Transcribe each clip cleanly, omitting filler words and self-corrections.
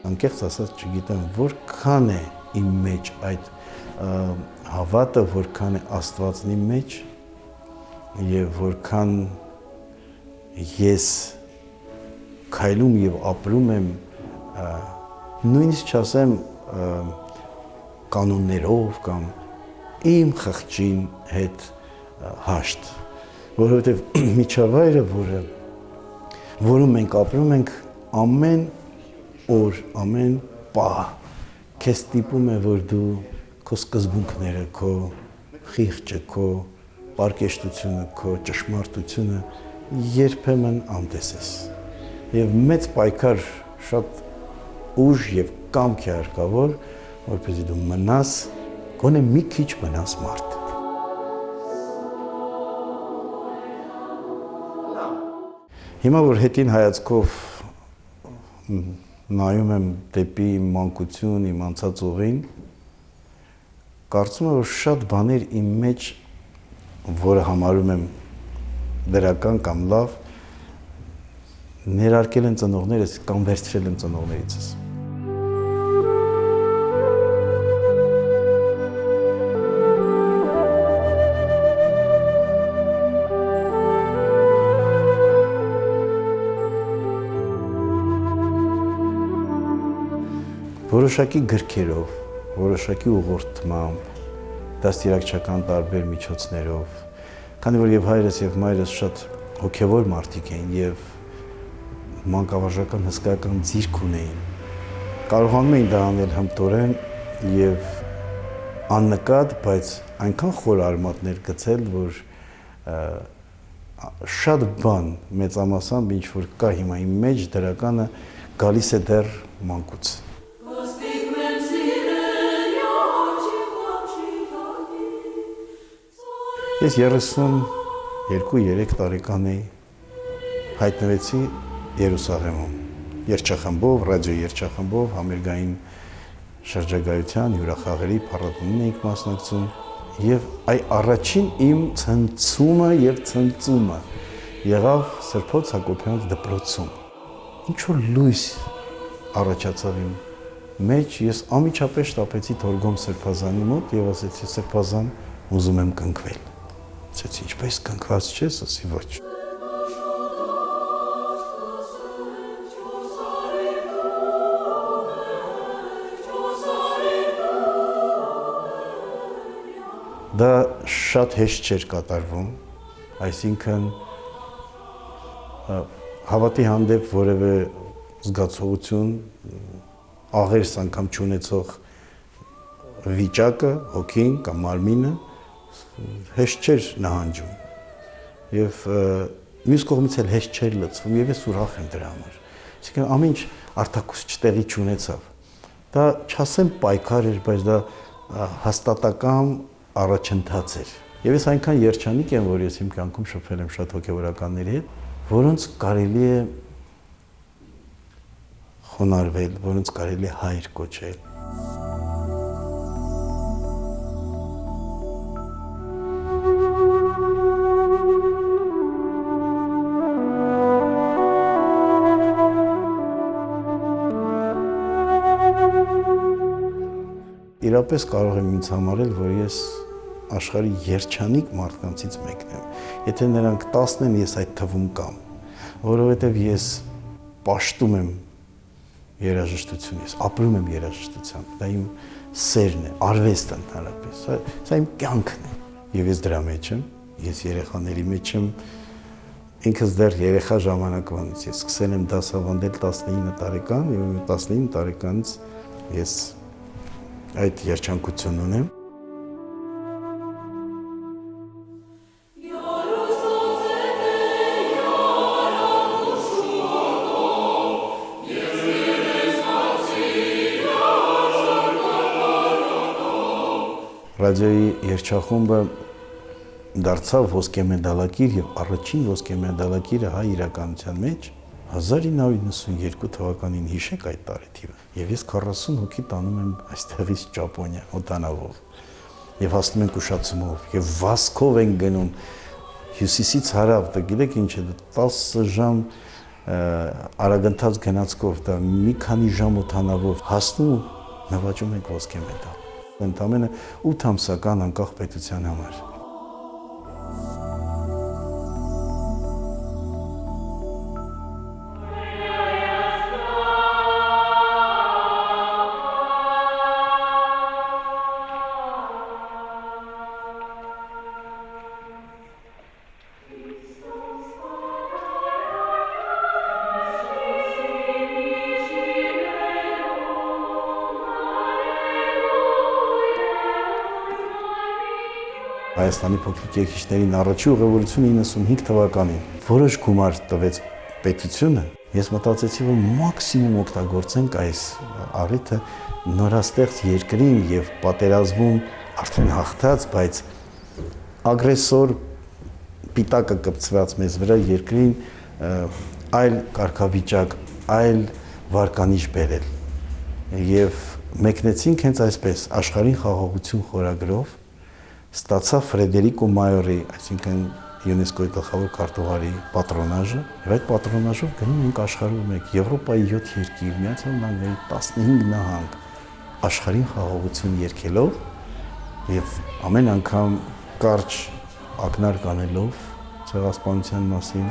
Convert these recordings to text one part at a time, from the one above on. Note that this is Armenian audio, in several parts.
Անկեղծ ասած չգիտեմ որքան է իմ մեջ այդ հավատը, որքան է Աստվածն իմ մեջ եւ որքան ես քայլում եւ ապրում եմ նույնիսկ չասեմ կանոններով կամ իմ խղճին հետ հաշտ, որովհետեւ միջավայրը, որում մենք ապրում ենք ամեն օր, ամեն պահ քեզ ստիպում է, որ դու քո սկզբունքները, քո խիղճը, քո պարկեշտությունը, քո ճշմարտությունը երբեմն անտեսես։ Եվ մեծ պայքար, շատ ուժ եւ կամք է հարկավոր, որպեսզի դու մնաս, գոնե մի քիչ մնաս մարդ։ Հիմա որ հետին հայացքով նայում եմ դեպի իմ մանկություն, իմ անցած ուղին, կարծում եմ, որ շատ բաներ իմ մեջ, որը համարում եմ դրական կամ լավ, ներարկել են ծնողներս կամ վերցրել եմ ծնողներիցս։ Որոշակի գրքերով, որոշակի ուղղորդմամբ, դաստիարակչական տարբեր միջոցներով, քանի որ եւ հայրս եւ մայրս շատ հոգեվոր մարդիկ էին եւ մանկավարժական հսկայական ձիրք ունեին, կարողանում էին դա անել հմտորեն եւ աննկատ, բայց այնքան խոր արմատներ գցել, որ շատ բան մեծամասամբ ինչ որ կա հիմա իմ մեջ դրականը գալիս է դեռ մանկուց։ Ես 32-3 տարեկան էի, հայտնվեցի Երուսաղեմում, երջախմբով, ռադիո երջախմբով, համերգային շրջագայության, հյուրախաղերի փառատոնին էինք մասնակցում եւ առաջին իմ ցնցումը եւ ցնծումը եղավ Սրբոց Հակոբյանց դպրոցում։ Ինչ որ լույս առաջացավ իմ մեջ, ես անմիջապես շտապեցի Թորգոմ Սրբազանի մոտ եւ ասեցի Սրբազան, ուզում եմ կնքվել։ Ասեցի, ինչպես կնքված չես, ասի ոչ։ Դա շատ հեշտ չէր կատարվում, այսինքն հավատի հանդեպ որևէ զգացողություն, աղերս անգամ չունեցող վիճակը, հոգին կամ մարմինը հեշտ չէր նահանջում եւ մյուս կողմից էլ հեշտ չէր լցվում եւ ես ուրախ եմ դրա համար։ Այսինքն ամեն ինչ արտաքուստ տեղի չունեցավ։ Դա չասեմ պայքար էր, բայց դա հաստատակամ առաջընթաց էր։ Եվ ես այնքան երջանիկ եմ, որ ես իմ կյանքում շփվել եմ շատ հոգեվորականների հետ, որոնց կարելի է խոնարհվել, որոնց կարելի է հայր կոչել։ Իրապես կարող եմ ինձ համարել, որ ես աշխարհի երջանիկ մարդկանցից մեկն եմ։ Եթե նրանք 10 են, ես այդ թվում կամ, որովհետև ես պաշտում եմ երաժշտություն, ես ապրում եմ երաժշտությամբ, դա իմ սերն է, արվեստը ընդհանրապես, սա իմ կյանքն է։ Եվ ես դրա մեջ եմ, ես երեխաների մեջ եմ, ինքս դեռ երեխա ժամանակվանից, ես սկսել եմ դասավանդել 19 տարեկան, եւ 19 տարեկանից ես այդ երջանկությունն ունեմ։ Ռադիոյի երջախումբը դարձավ ոսկե մեդալակիր եւ առաջին ոսկե մեդալակիրը հայ իրականության մեջ 1992 թվականին հիշեք այդ տարեթիվը։ Եվ ես 40 հոգի տանում եմ այստեղից Ճապոնիա, օտանավով։ Եվ հասնում ենք ուշացումով, եւ վազքով ենք գնում հյուսիսից հարավ, դա գիտեք ինչ է, 10 ժամ արագընթաց գնացքով դա մի քանի ժամ օդանավով հասնում ու նվաճում ենք ոսկե մեդալ։ Ընդամենը 8 ամսական անկախ պետության համար։ Հայաստանի փոքրիկ երգիչներին առաջի ուղևորությունը 95 թվականին որոշ գումար տվեց պետությունը, ես մտածեցի, որ մաքսիմում օգտագործենք այս առիթը նորաստեղծ երկրին եւ պատերազմում արդեն հաղթած, բայց ագրեսոր պիտակը կպցված մեզ վրա երկրին այլ կարգավիճակ, այլ վարկանիշ բերել։ Եվ մեկնեցինք հենց այսպես աշխարհին խաղաղություն խորագրով ստացա Ֆրեդերիկո Մայորի, այսինքն ՅՈՒՆԵՍԿՕ-ի գլխավոր քարտուղարի պատրոնաժը, եւ այդ պատրոնաժով գնում ենք աշխարհում եք Եվրոպայի 7 երկիր, Միացյալ Նահանգների 15 նահանգ աշխարհին խաղաղություն երգելով եւ ամեն անգամ կարճ ակնարկ անելով ցեղասպանության մասին։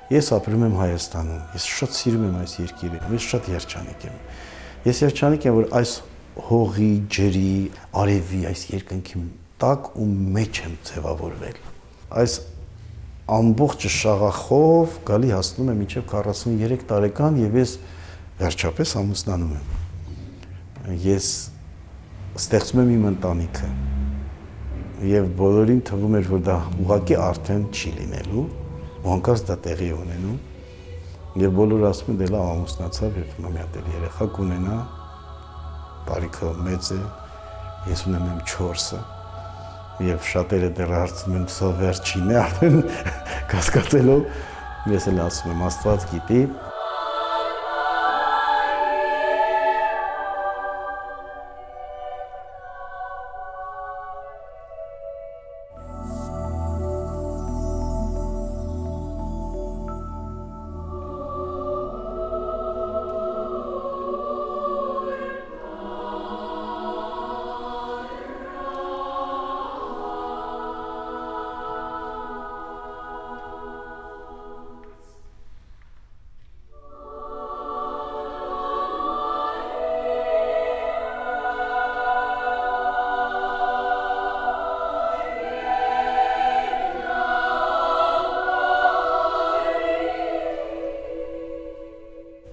Ես ապրում եմ Հայաստանում, ես շատ սիրում եմ այս երկիրը, ես շատ երջանիկ եմ։ Ես երջանիկ եմ, որ այս հողի, ջրի, արևի, այս երկնքի տակ ու մեջ եմ ձևավորվել։ Այս ամբողջ շաղախով գալի հասնում եմ մինչև 43 տարեկան եւ ես վերջապես ամուսնանում եմ։ Ես ստեղծում եմ իմ ընտանիքը եւ բոլորին թվում էր, որ դա ուղղակի արդեն չի լինելու։ Ու հանկարծ դա տեղի է ունենում եւ բոլորը ասում են դե լավ ամուսնացավ եւ հիմա մի հատ երեխա կունենա, տարիքը մեծ է, ես ունեմ 4-ը եւ շատերը դեռ հարցնում են սա վերջինն է արդեն կասկածելով, ես էլ ասում եմ Աստված գիտի։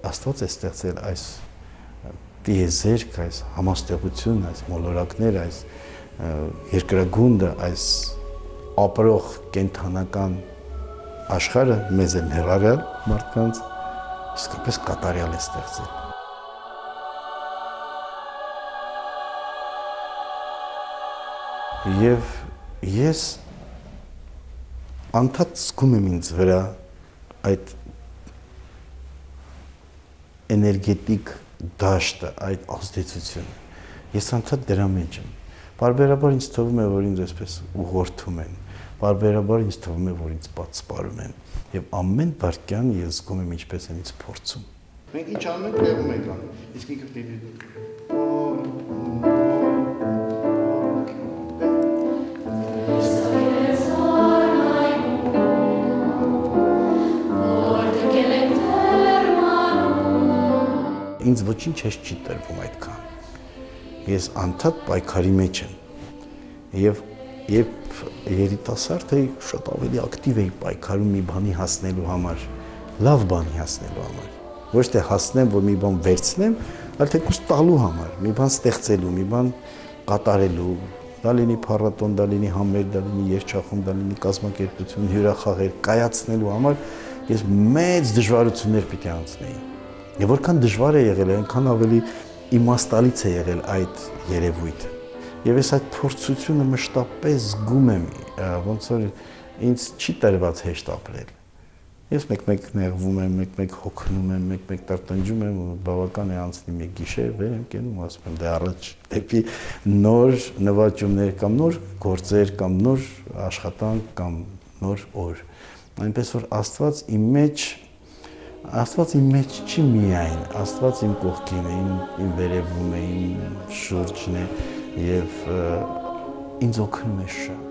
Աստված է ստեղծել այս տիեզերք, այս համաստեղություն, այս մոլորակներ, այս երկրագունդը, այս ապրող կենթանական աշխարհը մեզ է ներառյալ մարդկանց, իսկապես կատարյալ է ստեղծել։ Եվ ես անդադ զգում եմ ինձ վրա այդ էներգետիկ դաշտը, այդ ազդեցությունը։ Ես անդադ դրա մեջ եմ։ Բարբերաբար ինձ թվում է, որ ինձ այսպես ուղղորդում են, բարբերաբար ինձ թվում է, որ ինձ պատսպարում են, եւ ամեն վայրկյան ես զգում եմ ինչպես են ինձ փորձում։ Մենք ինչ անում ենք, տեղում ենք անում, իսկ ինքը պիտի ինձ ոչինչ չի տրվում այդքան։ Ես անդադ պայքարի մեջ եմ։ Եվ երբ երիտասարդ էի, շատ ավելի ակտիվ էի պայքարում մի բանի հասնելու համար, լավ բանի հասնելու համար։ Ոչ թե հասնեմ, որ մի բան վերցնեմ, այլ թեկուզ տալու համար, մի բան ստեղծելու, մի բան կատարելու, դա լինի փառատոն, դա լինի համեր, դա լինի երգչախումբ, դա լինի կազմակերպություն, հյուրախաղեր կայացնելու համար ես մեծ դժվարություններ պիտի անցնեի։ Եվ որքան դժվար է եղել, այնքան ավելի իմաստալից է եղել այդ երևույթը։ Եվ ես այդ փորձությունը մշտապես զգում եմ, ոնց որ ինձ չի տրված հեշտ ապրել։ Ես մեկ-մեկ նեղվում եմ, մեկ-մեկ հոգնում եմ, մեկ-մեկ տրտնջում եմ, ու բավական է անցնի մի գիշեր, վեր եմ կենում, ասում եմ դե առաջ դեպի նոր նվաճումներ կամ նոր գործեր կամ նոր աշխատանք կամ նոր օր։ Այնպես որ Աստված իմ մեջ չի միայն, Աստված իմ կողքին է, իմ վերևում է, իմ շուրջն է եւ ինձ օգնում է շատ։